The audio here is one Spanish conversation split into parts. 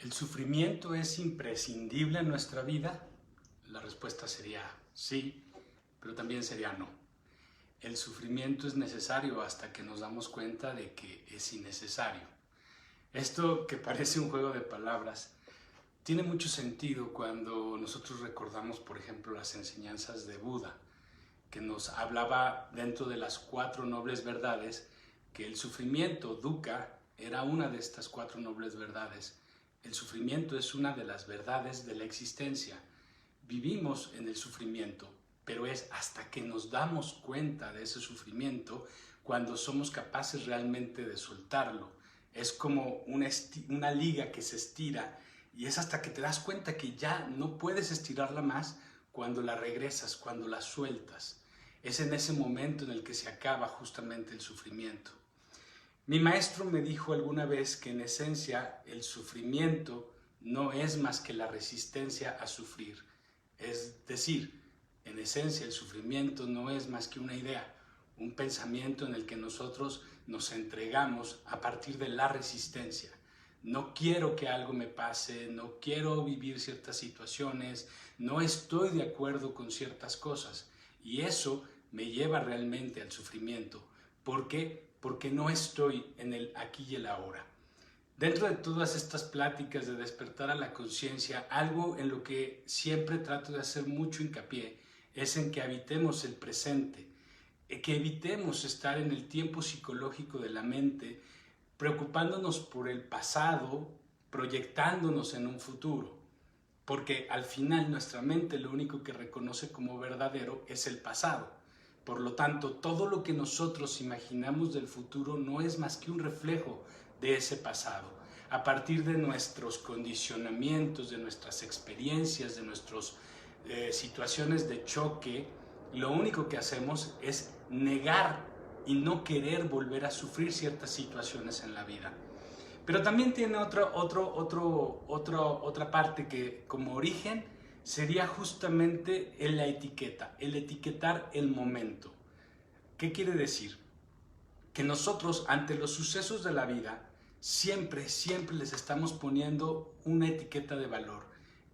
¿El sufrimiento es imprescindible en nuestra vida? La respuesta sería sí, pero también sería no. El sufrimiento es necesario hasta que nos damos cuenta de que es innecesario. Esto, que parece un juego de palabras, tiene mucho sentido cuando nosotros recordamos, por ejemplo, las enseñanzas de Buda, que nos hablaba dentro de las 4 nobles verdades, que el sufrimiento, dukkha, era una de estas 4 nobles verdades. El sufrimiento es una de las verdades de la existencia. Vivimos en el sufrimiento, pero es hasta que nos damos cuenta de ese sufrimiento cuando somos capaces realmente de soltarlo. Es como una liga que se estira y es hasta que te das cuenta que ya no puedes estirarla más cuando la regresas, cuando la sueltas. Es en ese momento en el que se acaba justamente el sufrimiento. Mi maestro me dijo alguna vez que en esencia el sufrimiento no es más que la resistencia a sufrir. Es decir, en esencia el sufrimiento no es más que una idea, un pensamiento en el que nosotros nos entregamos a partir de la resistencia. No quiero que algo me pase, no quiero vivir ciertas situaciones, no estoy de acuerdo con ciertas cosas y eso me lleva realmente al sufrimiento. ¿Por qué? Porque no estoy en el aquí y el ahora. Dentro de todas estas pláticas de despertar a la conciencia, algo en lo que siempre trato de hacer mucho hincapié es en que habitemos el presente, que evitemos estar en el tiempo psicológico de la mente, preocupándonos por el pasado, proyectándonos en un futuro, porque al final nuestra mente lo único que reconoce como verdadero es el pasado. Por lo tanto, todo lo que nosotros imaginamos del futuro no es más que un reflejo de ese pasado. A partir de nuestros condicionamientos, de nuestras experiencias, de nuestras situaciones de choque, lo único que hacemos es negar y no querer volver a sufrir ciertas situaciones en la vida. Pero también tiene otra parte que como origen sería justamente en la etiqueta, el etiquetar el momento. ¿Qué quiere decir? Que nosotros ante los sucesos de la vida siempre les estamos poniendo una etiqueta de valor.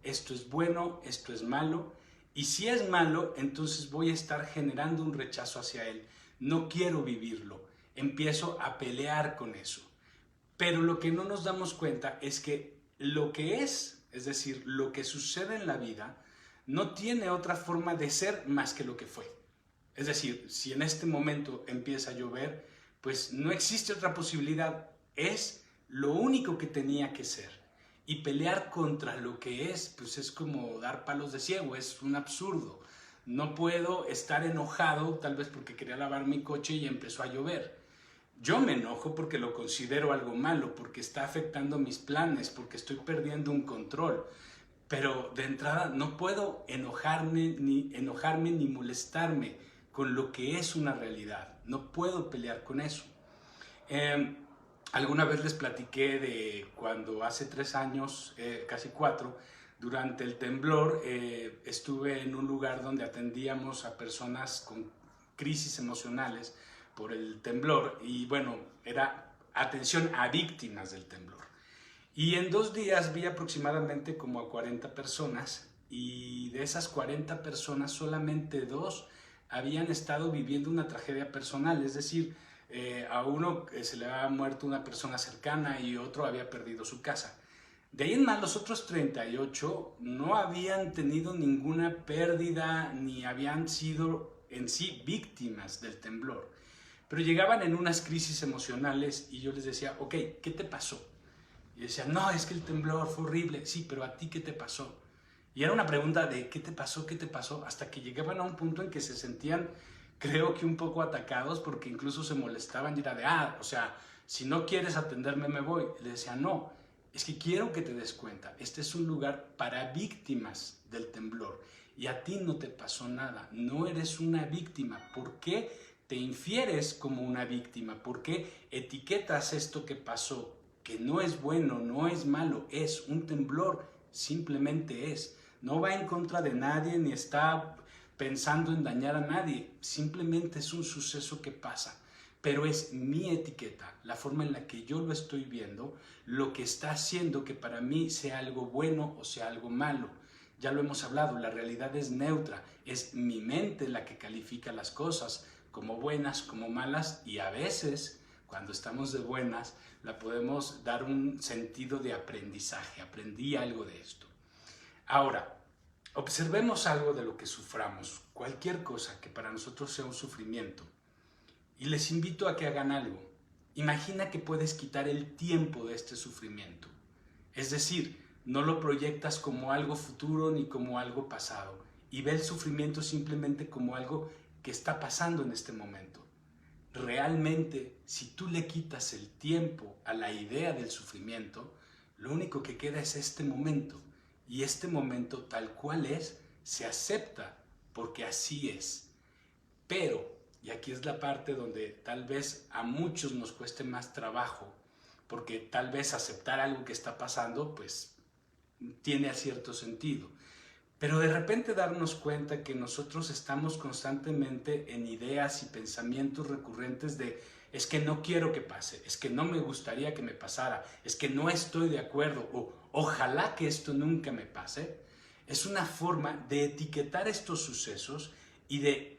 Esto es bueno, esto es malo, y si es malo, entonces voy a estar generando un rechazo hacia él. No quiero vivirlo, empiezo a pelear con eso. Pero lo que no nos damos cuenta es que lo que es decir, lo que sucede en la vida, no tiene otra forma de ser más que lo que fue. Es decir, si en este momento empieza a llover, pues no existe otra posibilidad, es lo único que tenía que ser. Y pelear contra lo que es, pues es como dar palos de ciego, es un absurdo. No puedo estar enojado, tal vez porque quería lavar mi coche y empezó a llover. Yo me enojo porque lo considero algo malo, porque está afectando mis planes, porque estoy perdiendo un control. Pero de entrada no puedo enojarme ni molestarme con lo que es una realidad. No puedo pelear con eso. Alguna vez les platiqué de cuando hace 3 años, casi 4, durante el temblor, estuve en un lugar donde atendíamos a personas con crisis emocionales por el temblor y bueno, era atención a víctimas del temblor. Y en 2 días vi aproximadamente como a 40 personas y de esas 40 personas solamente 2 habían estado viviendo una tragedia personal, es decir, a uno se le había muerto una persona cercana y otro había perdido su casa. De ahí en más, los otros 38 no habían tenido ninguna pérdida ni habían sido en sí víctimas del temblor. Pero llegaban en unas crisis emocionales y yo les decía, ok, ¿qué te pasó? Y decían, no, es que el temblor fue horrible. Sí, pero ¿a ti qué te pasó? Y era una pregunta de ¿qué te pasó? ¿Qué te pasó? Hasta que llegaban a un punto en que se sentían, creo que un poco atacados, porque incluso se molestaban y era de, o sea, si no quieres atenderme me voy. Y le decía, no, es que quiero que te des cuenta, este es un lugar para víctimas del temblor y a ti no te pasó nada, no eres una víctima. ¿Por qué te infieres como una víctima? ¿Por qué etiquetas esto que pasó? Que no es bueno, no es malo, es un temblor, simplemente es. No va en contra de nadie ni está pensando en dañar a nadie, simplemente es un suceso que pasa. pero es mi etiqueta, la forma en la que yo lo estoy viendo, lo que está haciendo que para mí sea algo bueno o sea algo malo. Ya lo hemos hablado, la realidad es neutra, es mi mente la que califica las cosas como buenas, como malas, y a veces, cuando estamos de buenas, la podemos dar un sentido de aprendizaje. Aprendí algo de esto. Ahora, observemos algo de lo que suframos, cualquier cosa que para nosotros sea un sufrimiento. Y les invito a que hagan algo. Imagina que puedes quitar el tiempo de este sufrimiento. Es decir, no lo proyectas como algo futuro ni como algo pasado. Y ve el sufrimiento simplemente como algo que está pasando en este momento. Realmente, si tú le quitas el tiempo a la idea del sufrimiento, lo único que queda es este momento. Y este momento, tal cual es, se acepta porque así es. Pero, y aquí es la parte donde tal vez a muchos nos cueste más trabajo, porque tal vez aceptar algo que está pasando, pues, tiene cierto sentido. Pero de repente darnos cuenta que nosotros estamos constantemente en ideas y pensamientos recurrentes de es que no quiero que pase, es que no me gustaría que me pasara, es que no estoy de acuerdo o ojalá que esto nunca me pase, es una forma de etiquetar estos sucesos y de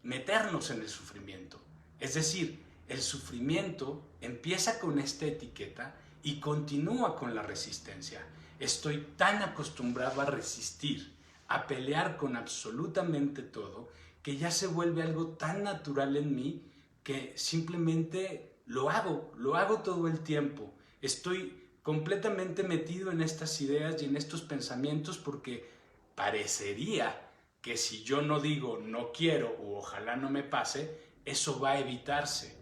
meternos en el sufrimiento. Es decir, el sufrimiento empieza con esta etiqueta y continúa con la resistencia. Estoy tan acostumbrado a resistir, a pelear con absolutamente todo, que ya se vuelve algo tan natural en mí que simplemente lo hago todo el tiempo. Estoy completamente metido en estas ideas y en estos pensamientos porque parecería que si yo no digo no quiero o ojalá no me pase, eso va a evitarse.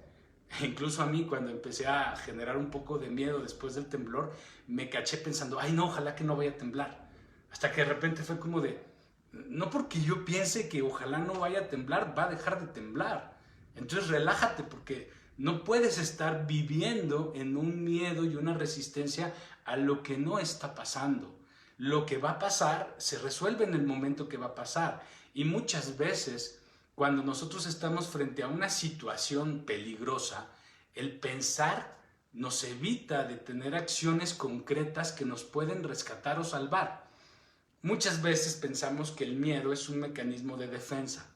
Incluso a mí, cuando empecé a generar un poco de miedo después del temblor, me caché pensando, ay no, ojalá que no vaya a temblar. Hasta que de repente fue como de, no porque yo piense que ojalá no vaya a temblar, va a dejar de temblar. Entonces relájate porque no puedes estar viviendo en un miedo y una resistencia a lo que no está pasando. Lo que va a pasar se resuelve en el momento que va a pasar. Y muchas veces, cuando nosotros estamos frente a una situación peligrosa, el pensar nos evita de tener acciones concretas que nos pueden rescatar o salvar. Muchas veces pensamos que el miedo es un mecanismo de defensa.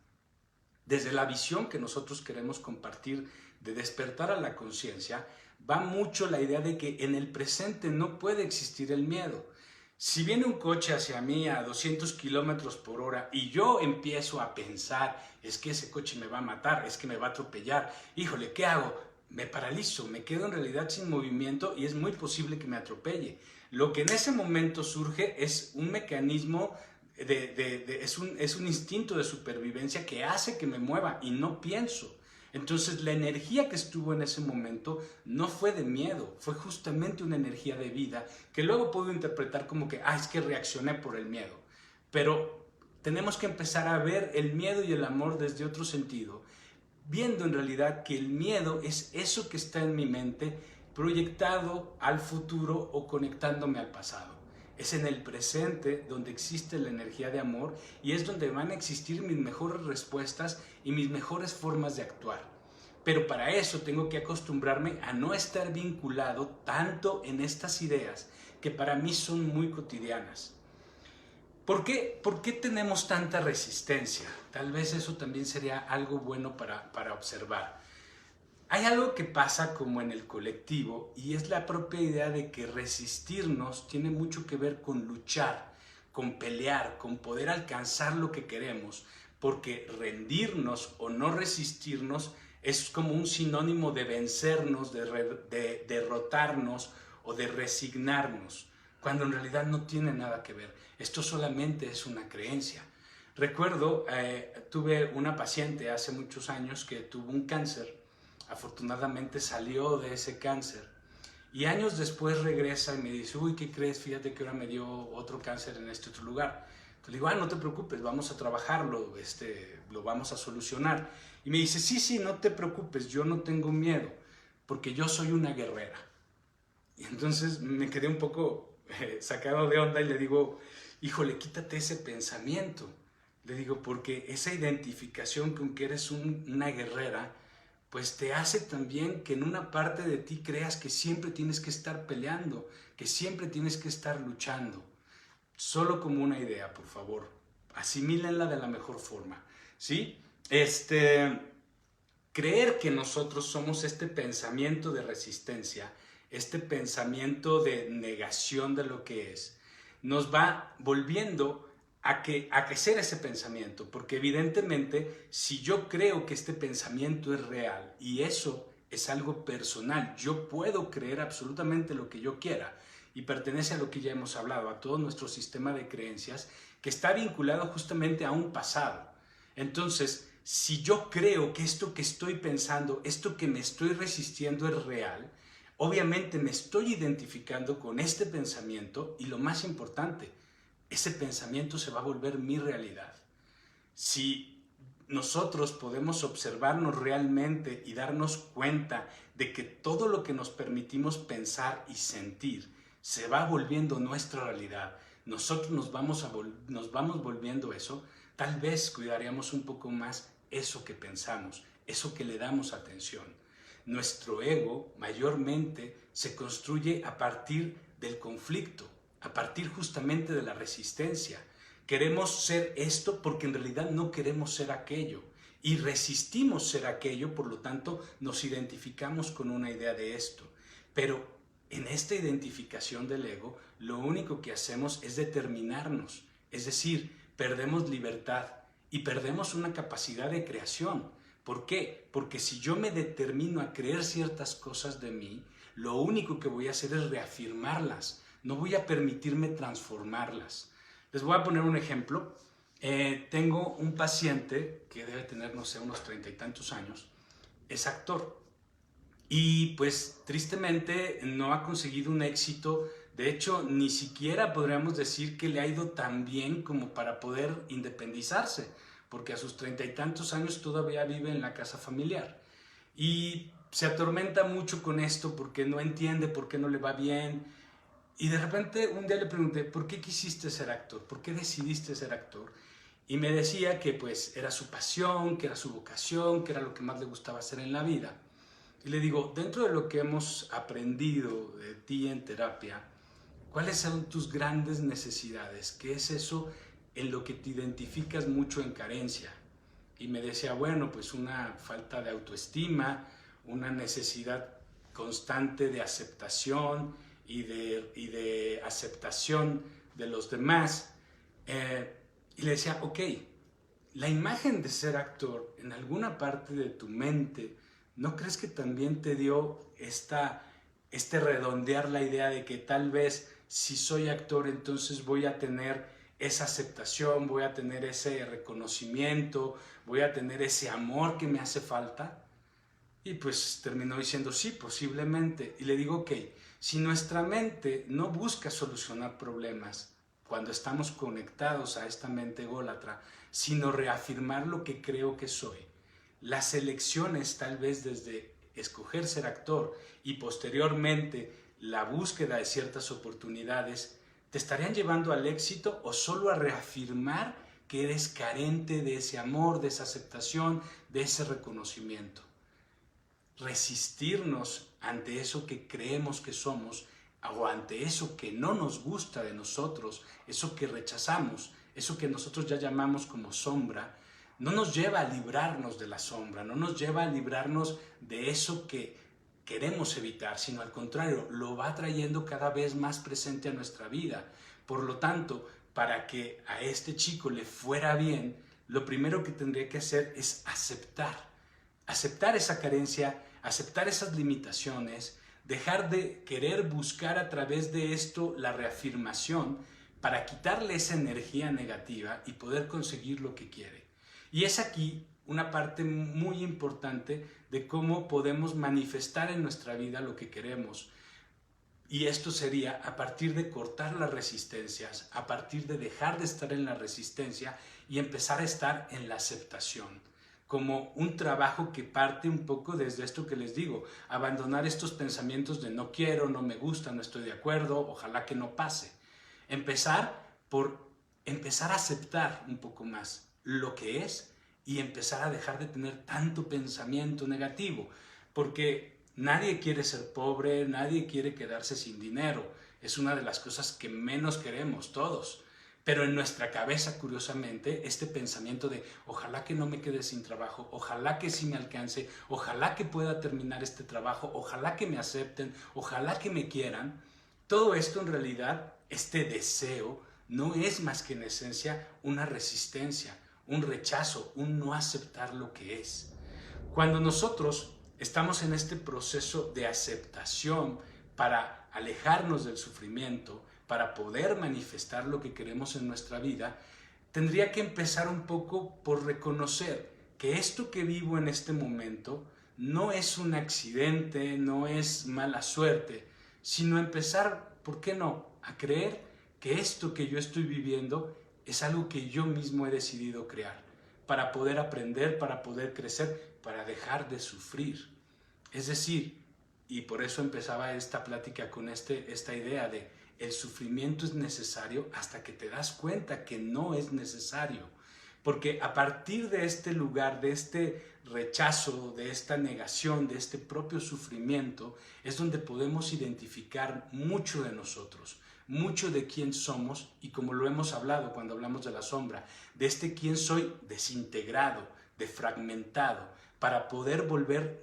Desde la visión que nosotros queremos compartir de despertar a la conciencia, va mucho la idea de que en el presente no puede existir el miedo. Si viene un coche hacia mí a 200 kilómetros por hora y yo empiezo a pensar, es que ese coche me va a matar, es que me va a atropellar, híjole, ¿qué hago? Me paralizo, me quedo en realidad sin movimiento y es muy posible que me atropelle. Lo que en ese momento surge es un mecanismo, es un instinto de supervivencia que hace que me mueva y no pienso. Entonces la energía que estuvo en ese momento no fue de miedo, fue justamente una energía de vida que luego puedo interpretar como que, es que reaccioné por el miedo. Pero tenemos que empezar a ver el miedo y el amor desde otro sentido, viendo en realidad que el miedo es eso que está en mi mente proyectado al futuro o conectándome al pasado. Es en el presente donde existe la energía de amor y es donde van a existir mis mejores respuestas y mis mejores formas de actuar. Pero para eso tengo que acostumbrarme a no estar vinculado tanto en estas ideas que para mí son muy cotidianas. ¿Por qué tenemos tanta resistencia? Tal vez eso también sería algo bueno para observar. Hay algo que pasa como en el colectivo y es la propia idea de que resistirnos tiene mucho que ver con luchar, con pelear, con poder alcanzar lo que queremos, porque rendirnos o no resistirnos es como un sinónimo de vencernos, de derrotarnos o de resignarnos, cuando en realidad no tiene nada que ver. Esto solamente es una creencia. Recuerdo, tuve una paciente hace muchos años que tuvo un cáncer. Afortunadamente salió de ese cáncer y años después regresa y me dice, uy, ¿qué crees? Fíjate que ahora me dio otro cáncer en este otro lugar. Entonces le digo, no te preocupes, vamos a trabajarlo, lo vamos a solucionar. Y me dice, sí, no te preocupes, yo no tengo miedo, porque yo soy una guerrera. Y entonces me quedé un poco sacado de onda y le digo, híjole, quítate ese pensamiento. Le digo, porque esa identificación con que eres una guerrera, pues te hace también que en una parte de ti creas que siempre tienes que estar peleando, que siempre tienes que estar luchando. Solo como una idea, por favor, asimílenla de la mejor forma, ¿sí? Creer que nosotros somos este pensamiento de resistencia, este pensamiento de negación de lo que es, nos va volviendo a crecer ese pensamiento, porque evidentemente si yo creo que este pensamiento es real y eso es algo personal, yo puedo creer absolutamente lo que yo quiera y pertenece a lo que ya hemos hablado, a todo nuestro sistema de creencias que está vinculado justamente a un pasado. Entonces, si yo creo que esto que estoy pensando, esto que me estoy resistiendo es real, obviamente me estoy identificando con este pensamiento y lo más importante, ese pensamiento se va a volver mi realidad. Si nosotros podemos observarnos realmente y darnos cuenta de que todo lo que nos permitimos pensar y sentir se va volviendo nuestra realidad, nosotros nos vamos volviendo eso, tal vez cuidaríamos un poco más eso que pensamos, eso que le damos atención. Nuestro ego mayormente se construye a partir del conflicto, a partir justamente de la resistencia. Queremos ser esto porque en realidad no queremos ser aquello y resistimos ser aquello, por lo tanto nos identificamos con una idea de esto. Pero en esta identificación del ego, lo único que hacemos es determinarnos, es decir, perdemos libertad y perdemos una capacidad de creación. ¿Por qué? Porque si yo me determino a creer ciertas cosas de mí, lo único que voy a hacer es reafirmarlas, no voy a permitirme transformarlas. Les voy a poner un ejemplo. Tengo un paciente que debe tener, no sé, unos 30 y tantos años, es actor y pues tristemente no ha conseguido un éxito. De hecho, ni siquiera podríamos decir que le ha ido tan bien como para poder independizarse, porque a sus 30 y tantos años todavía vive en la casa familiar. Y se atormenta mucho con esto porque no entiende por qué no le va bien. Y de repente un día le pregunté, ¿por qué quisiste ser actor? ¿Por qué decidiste ser actor? Y me decía que pues era su pasión, que era su vocación, que era lo que más le gustaba hacer en la vida. Y le digo, dentro de lo que hemos aprendido de ti en terapia, ¿cuáles son tus grandes necesidades? ¿Qué es eso en lo que te identificas mucho en carencia? Y me decía, bueno, pues una falta de autoestima, una necesidad constante de aceptación y de aceptación de los demás. Y le decía, ok, la imagen de ser actor en alguna parte de tu mente, ¿no crees que también te dio este redondear la idea de que tal vez si soy actor entonces voy a tener esa aceptación, voy a tener ese reconocimiento, voy a tener ese amor que me hace falta? Y pues terminó diciendo sí, posiblemente. Y le digo, ok, si nuestra mente no busca solucionar problemas cuando estamos conectados a esta mente ególatra, sino reafirmar lo que creo que soy, las elecciones tal vez desde escoger ser actor y posteriormente la búsqueda de ciertas oportunidades, ¿te estarían llevando al éxito o solo a reafirmar que eres carente de ese amor, de esa aceptación, de ese reconocimiento? Resistirnos ante eso que creemos que somos o ante eso que no nos gusta de nosotros, eso que rechazamos, eso que nosotros ya llamamos como sombra, no nos lleva a librarnos de la sombra, no nos lleva a librarnos de eso que queremos evitar, sino al contrario, lo va trayendo cada vez más presente a nuestra vida. Por lo tanto, para que a este chico le fuera bien, lo primero que tendría que hacer es aceptar esa carencia, aceptar esas limitaciones, dejar de querer buscar a través de esto la reafirmación para quitarle esa energía negativa y poder conseguir lo que quiere. Y es aquí una parte muy importante de cómo podemos manifestar en nuestra vida lo que queremos. Y esto sería a partir de cortar las resistencias, a partir de dejar de estar en la resistencia y empezar a estar en la aceptación, como un trabajo que parte un poco desde esto que les digo, abandonar estos pensamientos de no quiero, no me gusta, no estoy de acuerdo, ojalá que no pase. Empezar a aceptar un poco más lo que es y empezar a dejar de tener tanto pensamiento negativo, porque nadie quiere ser pobre, nadie quiere quedarse sin dinero, es una de las cosas que menos queremos todos. Pero en nuestra cabeza, curiosamente, este pensamiento de ojalá que no me quede sin trabajo, ojalá que sí me alcance, ojalá que pueda terminar este trabajo, ojalá que me acepten, ojalá que me quieran, todo esto en realidad, este deseo, no es más que en esencia una resistencia, un rechazo, un no aceptar lo que es. Cuando nosotros estamos en este proceso de aceptación para alejarnos del sufrimiento, para poder manifestar lo que queremos en nuestra vida, tendría que empezar un poco por reconocer que esto que vivo en este momento no es un accidente, no es mala suerte, sino empezar, ¿por qué no?, a creer que esto que yo estoy viviendo es algo que yo mismo he decidido crear, para poder aprender, para poder crecer, para dejar de sufrir. Es decir, y por eso empezaba esta plática con esta idea de el sufrimiento es necesario hasta que te das cuenta que no es necesario. Porque a partir de este lugar, de este rechazo, de esta negación, de este propio sufrimiento, es donde podemos identificar mucho de nosotros, mucho de quién somos y como lo hemos hablado cuando hablamos de la sombra, de este quién soy desintegrado, defragmentado, para poder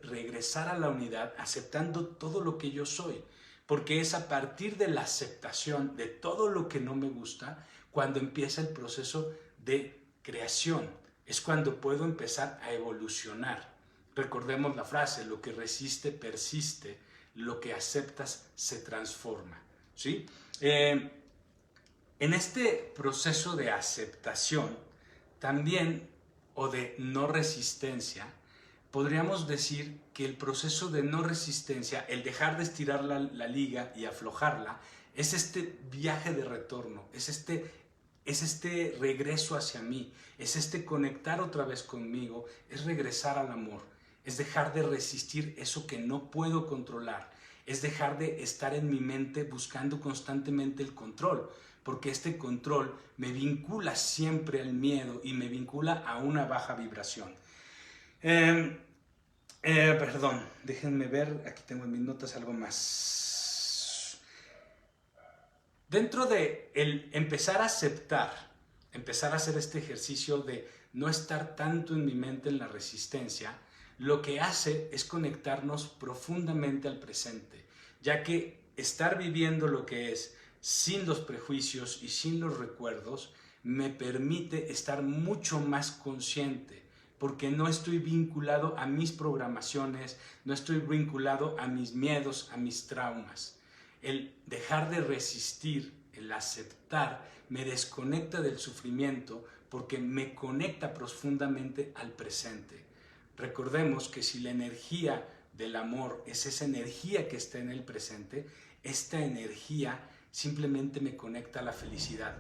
regresar a la unidad aceptando todo lo que yo soy. Porque es a partir de la aceptación de todo lo que no me gusta cuando empieza el proceso de creación. Es cuando puedo empezar a evolucionar. Recordemos la frase, lo que resiste persiste, lo que aceptas se transforma. ¿Sí? En este proceso de aceptación también, o de no resistencia, podríamos decir que el proceso de no resistencia, el dejar de estirar la liga y aflojarla, es este viaje de retorno, es este regreso hacia mí, es este conectar otra vez conmigo, es regresar al amor, es dejar de resistir eso que no puedo controlar, es dejar de estar en mi mente buscando constantemente el control, porque este control me vincula siempre al miedo y me vincula a una baja vibración. Perdón, déjenme ver, aquí tengo en mis notas algo más. Dentro de el empezar a aceptar, empezar a hacer este ejercicio de no estar tanto en mi mente en la resistencia, lo que hace es conectarnos profundamente al presente, ya que estar viviendo lo que es sin los prejuicios y sin los recuerdos me permite estar mucho más consciente, porque no estoy vinculado a mis programaciones, no estoy vinculado a mis miedos, a mis traumas. El dejar de resistir, el aceptar, me desconecta del sufrimiento porque me conecta profundamente al presente. Recordemos que si la energía del amor es esa energía que está en el presente, esta energía simplemente me conecta a la felicidad.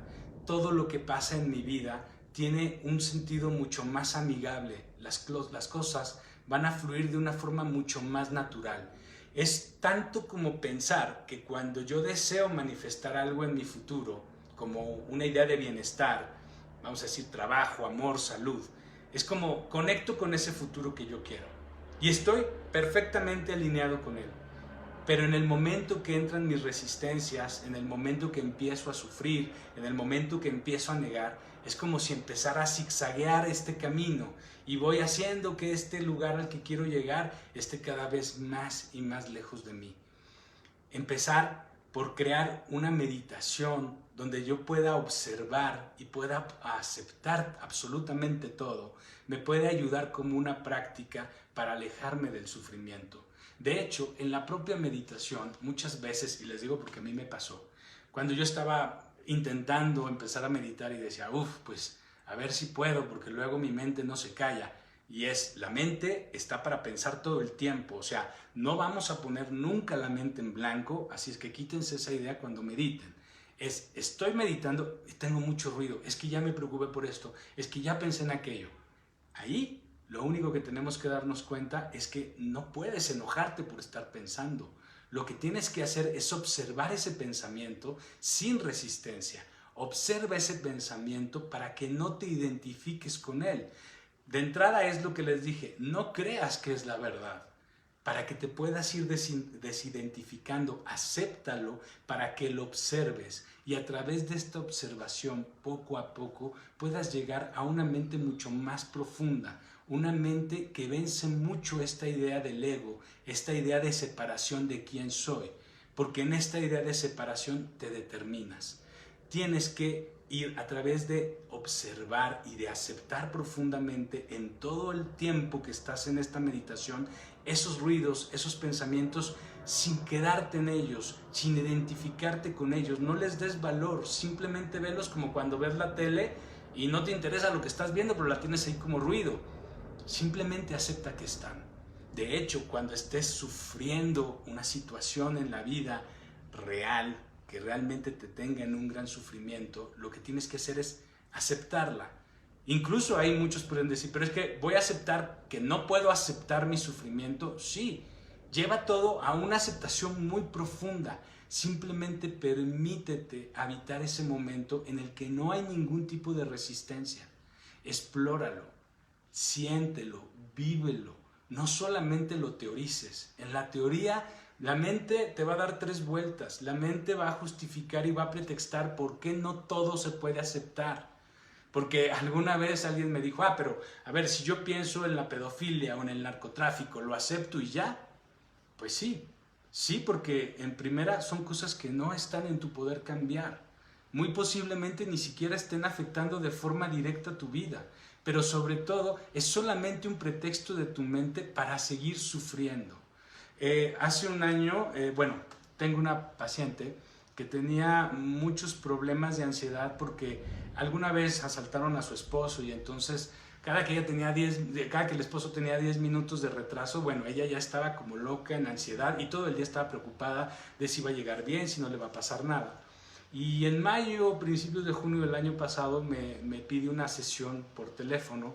Todo lo que pasa en mi vida tiene un sentido mucho más amigable, las cosas van a fluir de una forma mucho más natural. Es tanto como pensar que cuando yo deseo manifestar algo en mi futuro, como una idea de bienestar, vamos a decir trabajo, amor, salud, es como conecto con ese futuro que yo quiero y estoy perfectamente alineado con él. Pero en el momento que entran mis resistencias, en el momento que empiezo a sufrir, en el momento que empiezo a negar, es como si empezara a zigzaguear este camino y voy haciendo que este lugar al que quiero llegar esté cada vez más y más lejos de mí. Empezar por crear una meditación donde yo pueda observar y pueda aceptar absolutamente todo, me puede ayudar como una práctica para alejarme del sufrimiento. De hecho, en la propia meditación, muchas veces, y les digo porque a mí me pasó, cuando yo estaba intentando empezar a meditar y decía, pues a ver si puedo, porque luego mi mente no se calla. Y la mente está para pensar todo el tiempo, o sea, no vamos a poner nunca la mente en blanco, así es que quítense esa idea cuando mediten. Estoy meditando y tengo mucho ruido, es que ya me preocupé por esto, es que ya pensé en aquello. Ahí lo único que tenemos que darnos cuenta es que no puedes enojarte por estar pensando. Lo que tienes que hacer es observar ese pensamiento sin resistencia. Observa ese pensamiento para que no te identifiques con él. De entrada es lo que les dije, no creas que es la verdad. Para que te puedas ir desidentificando, acéptalo para que lo observes y a través de esta observación, poco a poco, puedas llegar a una mente mucho más profunda, una mente que vence mucho esta idea del ego, esta idea de separación de quién soy, porque en esta idea de separación te determinas. Tienes que ir a través de observar y de aceptar profundamente en todo el tiempo que estás en esta meditación esos ruidos, esos pensamientos, sin quedarte en ellos, sin identificarte con ellos. No les des valor, simplemente velos como cuando ves la tele y no te interesa lo que estás viendo, pero la tienes ahí como ruido. Simplemente acepta que están. De hecho, cuando estés sufriendo una situación en la vida real, que realmente te tenga en un gran sufrimiento, lo que tienes que hacer es aceptarla. Incluso hay muchos que pueden decir, pero es que voy a aceptar que no puedo aceptar mi sufrimiento. Sí, lleva todo a una aceptación muy profunda. Simplemente permítete habitar ese momento en el que no hay ningún tipo de resistencia. Explóralo, siéntelo, vívelo. No solamente lo teorices. En la teoría, la mente te va a dar 3 vueltas. La mente va a justificar y va a pretextar por qué no todo se puede aceptar. Porque alguna vez alguien me dijo, pero a ver, si yo pienso en la pedofilia o en el narcotráfico, ¿lo acepto y ya? Pues sí, porque en primera son cosas que no están en tu poder cambiar. Muy posiblemente ni siquiera estén afectando de forma directa tu vida, pero sobre todo es solamente un pretexto de tu mente para seguir sufriendo. Hace un año, tengo una paciente que tenía muchos problemas de ansiedad porque alguna vez asaltaron a su esposo y entonces cada que el esposo tenía 10 minutos de retraso, ella ya estaba como loca en ansiedad y todo el día estaba preocupada de si iba a llegar bien, si no le va a pasar nada. Y en mayo, principios de junio del año pasado, me pide una sesión por teléfono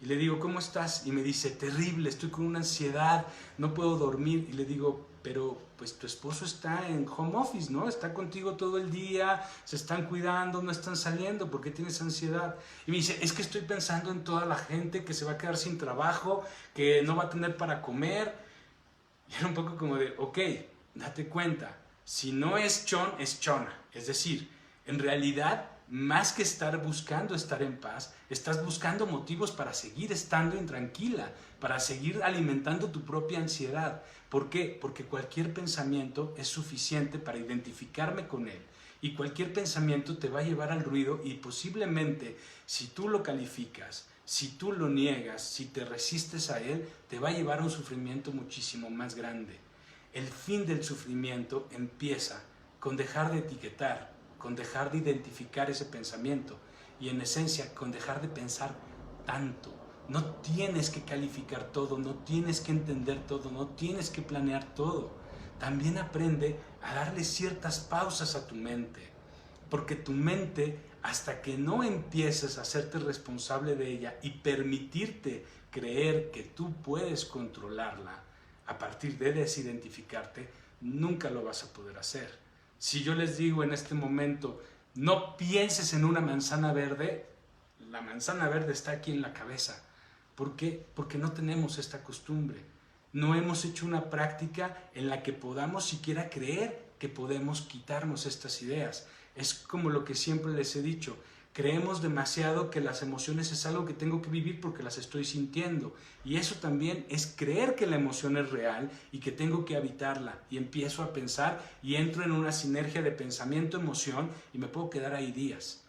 y le digo, ¿cómo estás? Y me dice, terrible, estoy con una ansiedad, no puedo dormir. Y le digo, pero pues tu esposo está en home office, ¿no? Está contigo todo el día, se están cuidando, no están saliendo, ¿por qué tienes ansiedad? Y me dice, es que estoy pensando en toda la gente que se va a quedar sin trabajo, que no va a tener para comer. Y era un poco como de, ok, date cuenta, si no es chon, es chona. Es decir, en realidad, más que estar buscando estar en paz, estás buscando motivos para seguir estando intranquila, para seguir alimentando tu propia ansiedad. ¿Por qué? Porque cualquier pensamiento es suficiente para identificarme con él. Y cualquier pensamiento te va a llevar al ruido y posiblemente, si tú lo calificas, si tú lo niegas, si te resistes a él, te va a llevar a un sufrimiento muchísimo más grande. El fin del sufrimiento empieza con dejar de etiquetar, con dejar de identificar ese pensamiento y en esencia con dejar de pensar tanto. No tienes que calificar todo, no tienes que entender todo, no tienes que planear todo. También aprende a darle ciertas pausas a tu mente, porque tu mente, hasta que no empieces a hacerte responsable de ella y permitirte creer que tú puedes controlarla a partir de desidentificarte, nunca lo vas a poder hacer. Si yo les digo en este momento, no pienses en una manzana verde, la manzana verde está aquí en la cabeza. ¿Por qué? Porque no tenemos esta costumbre. No hemos hecho una práctica en la que podamos siquiera creer que podemos quitarnos estas ideas. Es como lo que siempre les he dicho. Creemos demasiado que las emociones es algo que tengo que vivir porque las estoy sintiendo. Y eso también es creer que la emoción es real y que tengo que habitarla. Y empiezo a pensar y entro en una sinergia de pensamiento-emoción y me puedo quedar ahí días.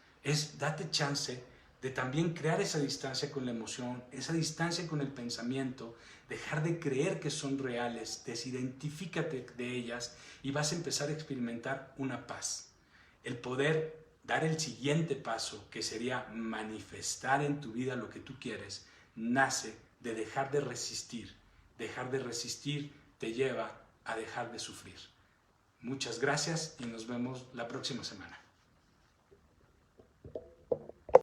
Date chance de también crear esa distancia con la emoción, esa distancia con el pensamiento, dejar de creer que son reales, desidentifícate de ellas y vas a empezar a experimentar una paz. El poder dar el siguiente paso, que sería manifestar en tu vida lo que tú quieres, nace de dejar de resistir. Dejar de resistir te lleva a dejar de sufrir. Muchas gracias y nos vemos la próxima semana.